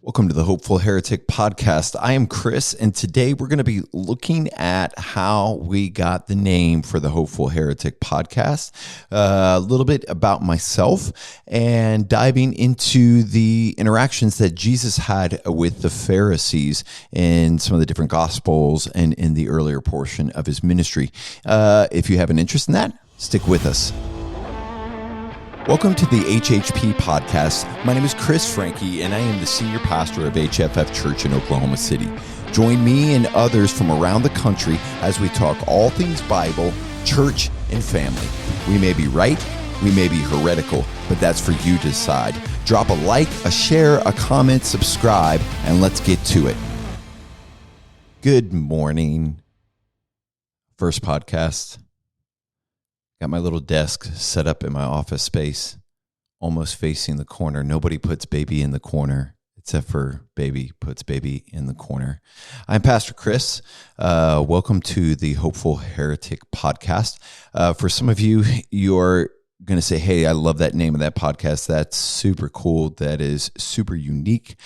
Welcome to the Hopeful Heretic Podcast. I am Chris, and today we're going to be looking at how we got the name for the Hopeful Heretic Podcast, a little bit about myself, and diving into the interactions that Jesus had with the Pharisees in some of the different Gospels and in the earlier portion of his ministry. If you have an interest in that, stick with us. Welcome to the HHP Podcast. My name is Chris Frankie, and I am the senior pastor of HFF.church in Oklahoma City. Join me and others from around the country as we talk all things Bible, church, and family. We may be right, we may be heretical, but that's for you to decide. Drop a like, a share, a comment, subscribe, and let's get to it. Good morning. First podcast. Got my little desk set up in my office space, almost facing the corner. Nobody puts baby in the corner, except for baby puts baby in the corner. I'm Pastor Chris. Welcome to the Hopeful Heretic Podcast. For some of you, you're going to say, hey, I love that name of that podcast. That's super cool. That is super unique.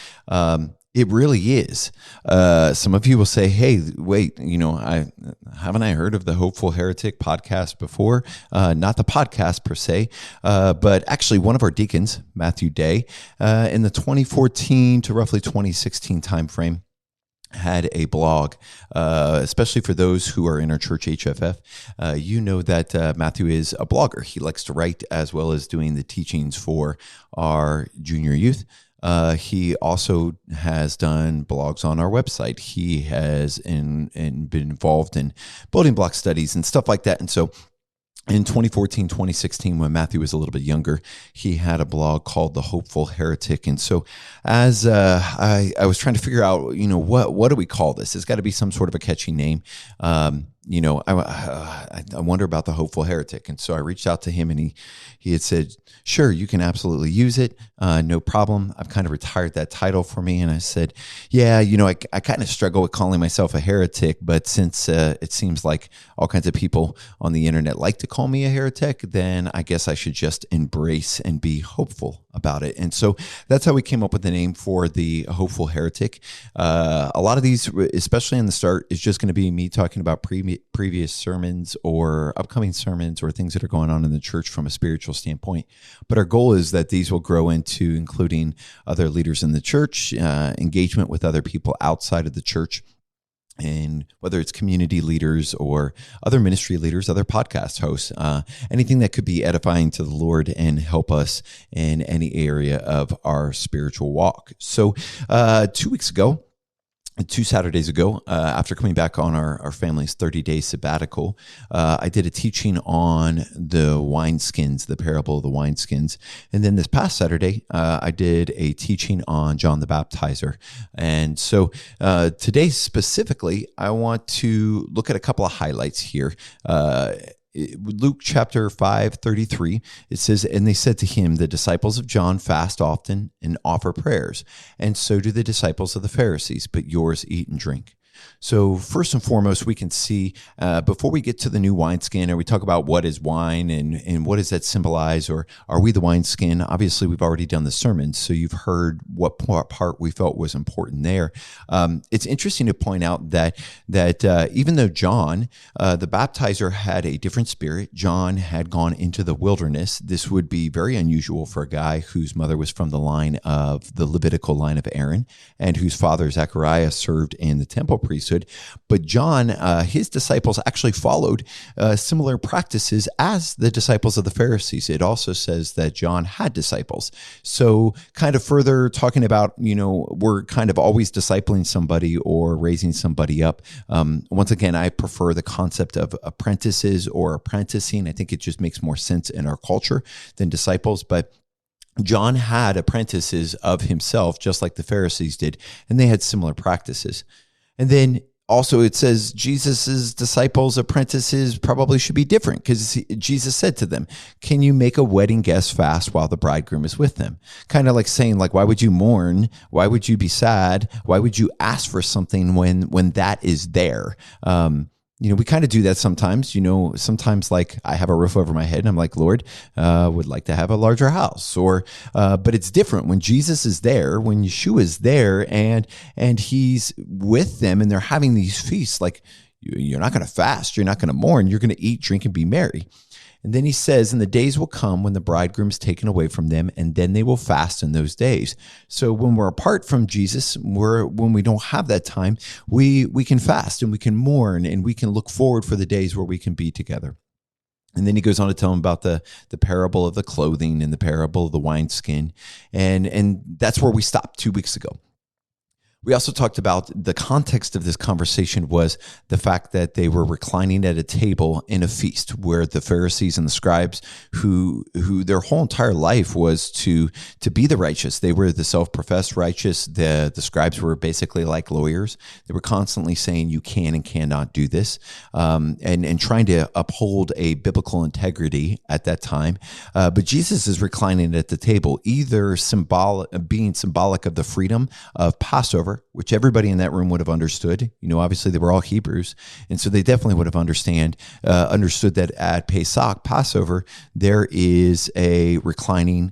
It really is. Some of you will say, hey, wait, haven't I heard of the Hopeful Heretic Podcast before? Not the podcast per se, but actually one of our deacons, Matthew Day, in the 2014 to roughly 2016 timeframe, had a blog, especially for those who are in our church, HFF. You know that Matthew is a blogger. He likes to write as well as doing the teachings for our junior youth. He also has done blogs on our website. He has been involved in building block studies and stuff like that. And so in 2014, 2016, when Matthew was a little bit younger, he had a blog called The Hopeful Heretic. And so as I was trying to figure out, what do we call this? It's got to be some sort of a catchy name. I wonder about the Hopeful Heretic. And so I reached out to him, and he had said, sure, you can absolutely use it. No problem. I've kind of retired that title for me. And I said, yeah, I kind of struggle with calling myself a heretic, but since it seems like all kinds of people on the internet like to call me a heretic, then I guess I should just embrace and be hopeful about it. And so that's how we came up with the name for the Hopeful Heretic. A lot of these, especially in the start, is just going to be me talking about previous sermons or upcoming sermons or things that are going on in the church from a spiritual standpoint. But our goal is that these will grow into including other leaders in the church, engagement with other people outside of the church, and whether it's community leaders or other ministry leaders, other podcast hosts, anything that could be edifying to the Lord and help us in any area of our spiritual walk. So 2 Saturdays ago, after coming back on our family's 30-day sabbatical, I did a teaching on the wineskins, the parable of the wineskins. And then this past Saturday, I did a teaching on John the Baptizer. And so today specifically, I want to look at a couple of highlights here. Luke chapter 5:33, it says, and they said to him, the disciples of John fast often and offer prayers, and so do the disciples of the Pharisees, but yours eat and drink. So first and foremost, we can see, before we get to the new wineskin, or we talk about what is wine and what does that symbolize, or are we the wineskin? Obviously, we've already done the sermon, so you've heard what part we felt was important there. It's interesting to point out that even though John, the baptizer, had a different spirit, John had gone into the wilderness. This would be very unusual for a guy whose mother was from the line of the Levitical line of Aaron, and whose father, Zechariah, served in the temple priesthood. But John, his disciples actually followed similar practices as the disciples of the Pharisees. It also says that John had disciples. So kind of further talking about, we're kind of always discipling somebody or raising somebody up. Once again, I prefer the concept of apprentices or apprenticing. I think it just makes more sense in our culture than disciples. But John had apprentices of himself, just like the Pharisees did, and they had similar practices. And then also it says Jesus's disciples, apprentices probably should be different, because Jesus said to them, can you make a wedding guest fast while the bridegroom is with them? Kind of like saying, why would you mourn? Why would you be sad? Why would you ask for something when that is there? We kind of do that sometimes. Sometimes like I have a roof over my head and I'm like, Lord, would like to have a larger house. But it's different when Jesus is there, when Yeshua is there, and he's with them, and they're having these feasts. Like, you're not going to fast, you're not going to mourn, you're going to eat, drink, and be merry. And then he says, and the days will come when the bridegroom is taken away from them, and then they will fast in those days. So when we're apart from Jesus, when we don't have that time, we can fast and we can mourn and we can look forward for the days where we can be together. And then he goes on to tell them about the parable of the clothing and the parable of the wineskin. And that's where we stopped 2 weeks ago. We also talked about the context of this conversation was the fact that they were reclining at a table in a feast where the Pharisees and the scribes, who their whole entire life was to be the righteous. They were the self-professed righteous. The scribes were basically like lawyers. They were constantly saying you can and cannot do this, and trying to uphold a biblical integrity at that time. But Jesus is reclining at the table, either being symbolic of the freedom of Passover, which everybody in that room would have understood. Obviously they were all Hebrews, and so they definitely would have understood that at Passover, there is a reclining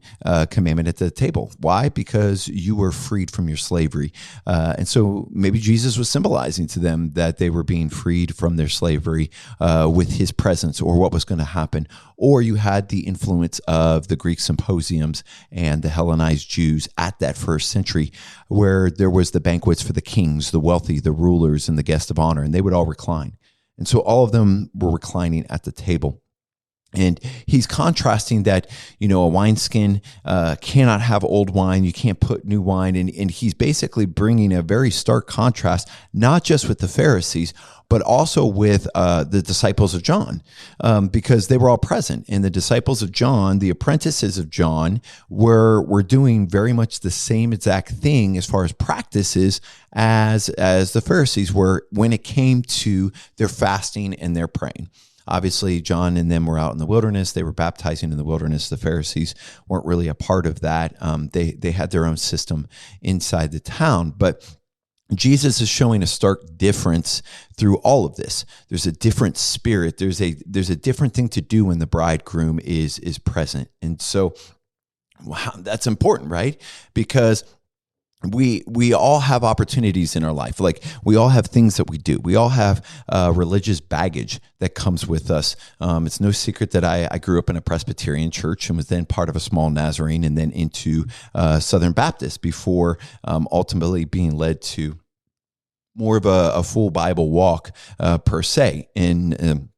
commandment at the table. Why? Because you were freed from your slavery. And so maybe Jesus was symbolizing to them that they were being freed from their slavery with his presence, or what was going to happen. Or you had the influence of the Greek Symposiums and the Hellenized Jews at that first century, where there was the banquets for the kings, the wealthy, the rulers, and the guests of honor, and they would all recline. And so all of them were reclining at the table. And he's contrasting that, a wineskin cannot have old wine. You can't put new wine. And he's basically bringing a very stark contrast, not just with the Pharisees, but also with the disciples of John, because they were all present. And the disciples of John, the apprentices of John, were doing very much the same exact thing as far as practices as the Pharisees were when it came to their fasting and their praying. Obviously, John and them were out in the wilderness. They were baptizing in the wilderness. The Pharisees weren't really a part of that. They had their own system inside the town. But Jesus is showing a stark difference through all of this. There's a different spirit. There's a different thing to do when the bridegroom is present. And so that's important, right? Because we all have opportunities in our life. Like, we all have things that we do. We all have religious baggage that comes with us. It's no secret that I grew up in a Presbyterian church and was then part of a small Nazarene and then into Southern Baptist before ultimately being led to more of a full Bible walk per se. And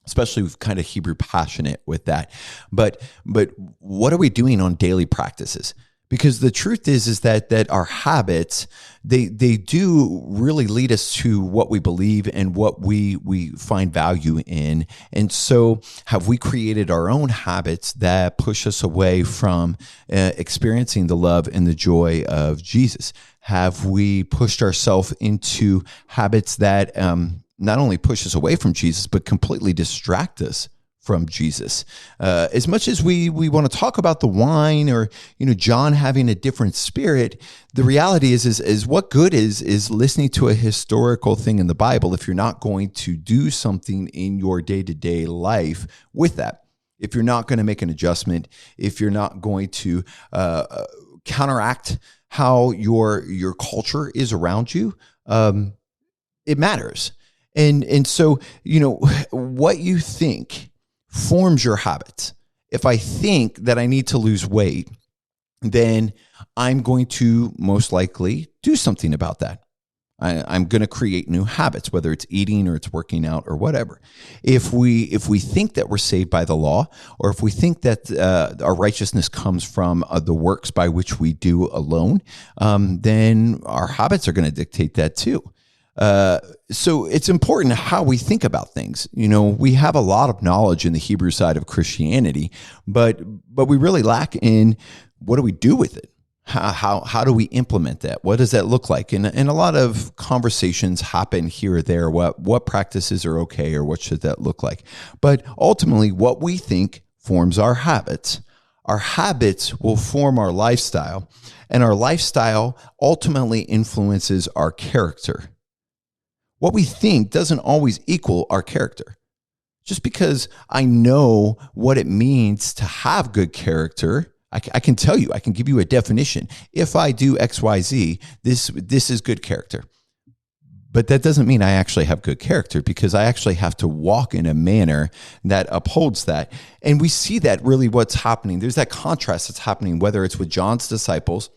especially with kind of Hebrew passionate with that. But what are we doing on daily practices? Because the truth is that our habits, they do really lead us to what we believe and what we find value in. And so have we created our own habits that push us away from experiencing the love and the joy of Jesus? Have we pushed ourselves into habits that not only push us away from Jesus, but completely distract us from Jesus? As much as we want to talk about the wine or, John having a different spirit, the reality is what good is listening to a historical thing in the Bible if you're not going to do something in your day-to-day life with that? If you're not going to make an adjustment, if you're not going to counteract how your culture is around you, it matters. And so, what you think forms your habits. If I think that I need to lose weight, then I'm going to most likely do something about that. I'm going to create new habits, whether it's eating or it's working out or whatever. If we think that we're saved by the law, or if we think that our righteousness comes from the works by which we do alone, then our habits are going to dictate that too. So it's important how we think about things. We have a lot of knowledge in the Hebrew side of Christianity, but we really lack in what do we do with it? How do we implement that? What does that look like? And a lot of conversations happen here or there. What practices are okay, or what should that look like? But ultimately, what we think forms our habits. Our habits will form our lifestyle, and our lifestyle ultimately influences our character. What we think doesn't always equal our character. Just because I know what it means to have good character, I can tell you, I can give you a definition. If I do X, Y, Z, this is good character. But that doesn't mean I actually have good character, because I actually have to walk in a manner that upholds that. And we see that really what's happening. There's that contrast that's happening, whether it's with John's disciples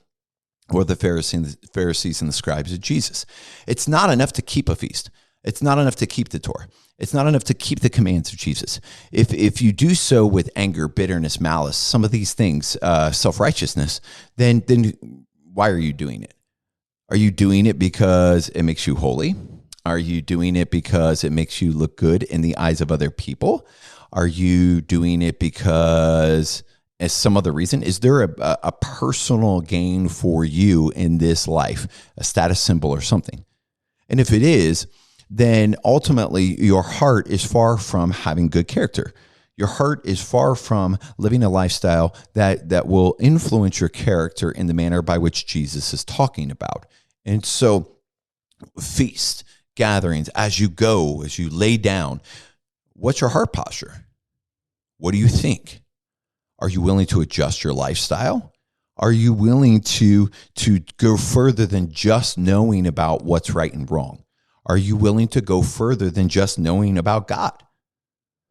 or the Pharisees and the scribes of Jesus. It's not enough to keep a feast. It's not enough to keep the Torah. It's not enough to keep the commands of Jesus. If you do so with anger, bitterness, malice, some of these things, self-righteousness, then why are you doing it? Are you doing it because it makes you holy? Are you doing it because it makes you look good in the eyes of other people? Are you doing it because as some other reason? Is there a personal gain for you in this life, a status symbol or something? And if it is, then ultimately your heart is far from having good character. Your heart is far from living a lifestyle that will influence your character in the manner by which Jesus is talking about. And so feast, gatherings, as you go, as you lay down, what's your heart posture? What do you think? Are you willing to adjust your lifestyle? Are you willing to go further than just knowing about what's right and wrong? Are you willing to go further than just knowing about God?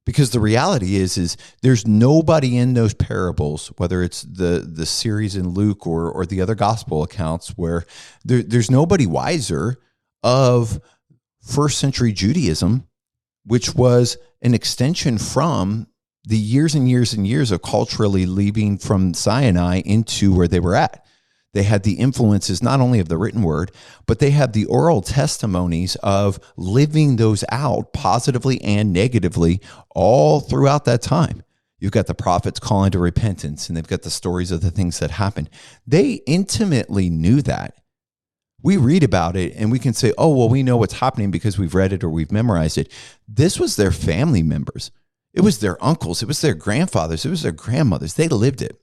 Because the reality is there's nobody in those parables, whether it's the series in Luke or the other gospel accounts, where there's nobody wiser of first century Judaism, which was an extension from the years and years and years of culturally leaving from Sinai into where they were at. They had the influences not only of the written word, but they have the oral testimonies of living those out positively and negatively all throughout that time. You've got the prophets calling to repentance, and they've got the stories of the things that happened. They intimately knew that. We read about it and we can say, oh, well, we know what's happening because we've read it or we've memorized it. This was their family members. It was their uncles. It was their grandfathers. It was their grandmothers. They lived it.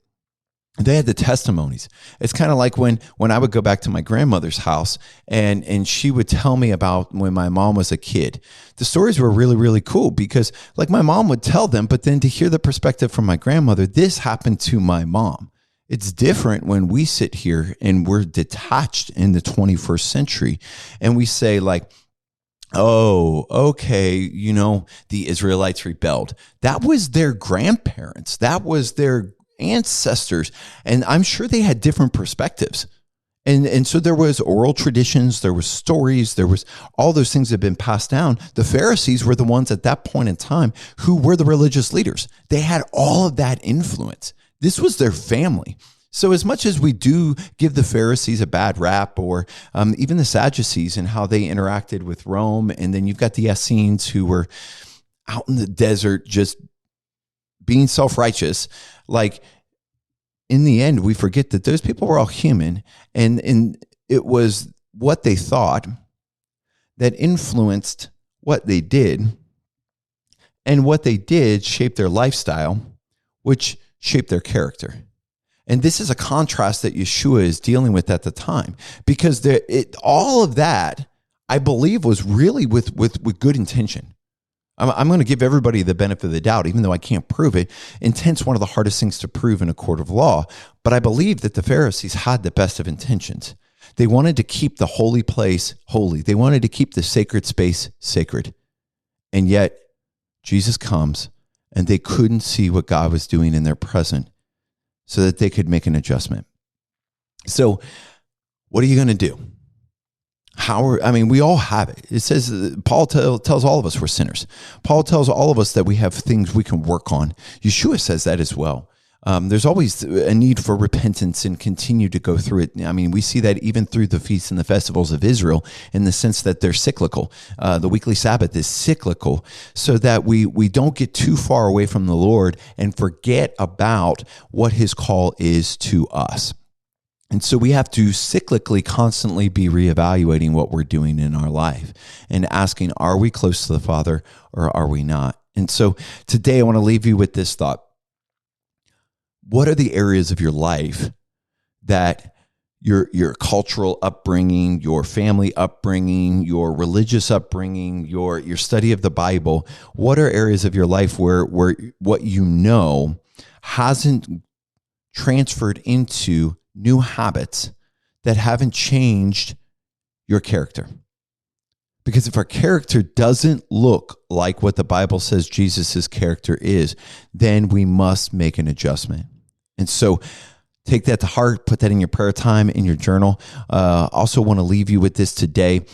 They had the testimonies. It's kind of like when I would go back to my grandmother's house and she would tell me about when my mom was a kid. The stories were really, really cool because like my mom would tell them, but then to hear the perspective from my grandmother, this happened to my mom. It's different when we sit here and we're detached in the 21st century and we say like, oh, okay, the Israelites rebelled. That was their grandparents. That was their ancestors. And I'm sure they had different perspectives. And so there was oral traditions, there was stories, there was all those things that had been passed down. The Pharisees were the ones at that point in time who were the religious leaders. They had all of that influence. This was their family. So as much as we do give the Pharisees a bad rap, or even the Sadducees and how they interacted with Rome, and then you've got the Essenes who were out in the desert just being self-righteous, like in the end, we forget that those people were all human, and it was what they thought that influenced what they did, and what they did shaped their lifestyle, which shaped their character. And this is a contrast that Yeshua is dealing with at the time, because all of that, I believe, was really with good intention. I'm going to give everybody the benefit of the doubt, even though I can't prove it. Intent's one of the hardest things to prove in a court of law. But I believe that the Pharisees had the best of intentions. They wanted to keep the holy place holy. They wanted to keep the sacred space sacred. And yet Jesus comes and they couldn't see what God was doing in their present so that they could make an adjustment. So what are you going to do? We all have it. It says, Paul tells all of us we're sinners. Paul tells all of us that we have things we can work on. Yeshua says that as well. There's always a need for repentance and continue to go through it. We see that even through the feasts and the festivals of Israel in the sense that they're cyclical. The weekly Sabbath is cyclical so that we don't get too far away from the Lord and forget about what his call is to us. And so we have to cyclically constantly be reevaluating what we're doing in our life and asking, are we close to the Father or are we not? And so today I want to leave you with this thought. What are the areas of your life that your cultural upbringing, your family upbringing, your religious upbringing, your study of the Bible. What are areas of your life where what you know hasn't transferred into new habits that haven't changed your character? Because if our character doesn't look like what the Bible says Jesus' character is, then we must make an adjustment. And so take that to heart, put that in your prayer time, in your journal. Also want to leave you with this today.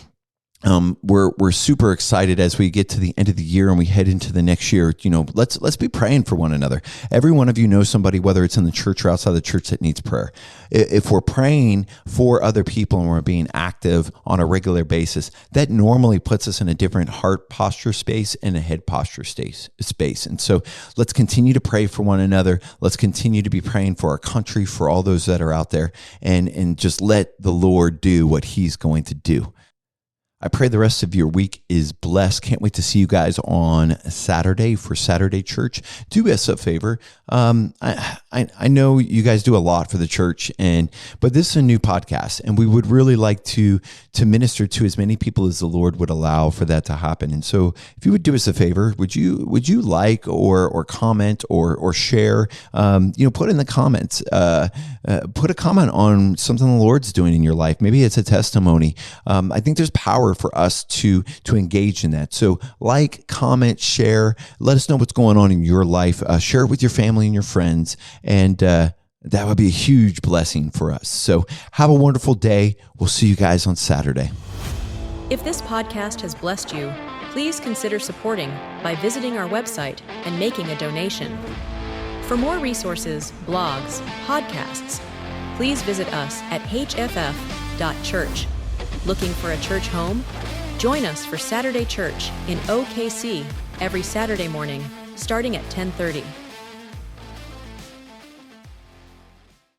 We're super excited as we get to the end of the year and we head into the next year. Let's be praying for one another. Every one of you knows somebody, whether it's in the church or outside the church, that needs prayer. If we're praying for other people and we're being active on a regular basis, that normally puts us in a different heart posture space and a head posture space. And so let's continue to pray for one another. Let's continue to be praying for our country, for all those that are out there, and just let the Lord do what he's going to do. I pray the rest of your week is blessed. Can't wait to see you guys on Saturday for Saturday Church. Do us a favor. I know you guys do a lot for the church, but this is a new podcast, and we would really like to minister to as many people as the Lord would allow for that to happen. And so, if you would do us a favor, would you like or comment or share? Put in the comments. Put a comment on something the Lord's doing in your life. Maybe it's a testimony. I think there's power for us to engage in that. So like, comment, share, let us know what's going on in your life. Share it with your family and your friends. And that would be a huge blessing for us. So have a wonderful day. We'll see you guys on Saturday. If this podcast has blessed you, please consider supporting by visiting our website and making a donation. For more resources, blogs, podcasts, please visit us at HFF.church. Looking for a church home? Join us for Saturday Church in OKC every Saturday morning, starting at 10:30.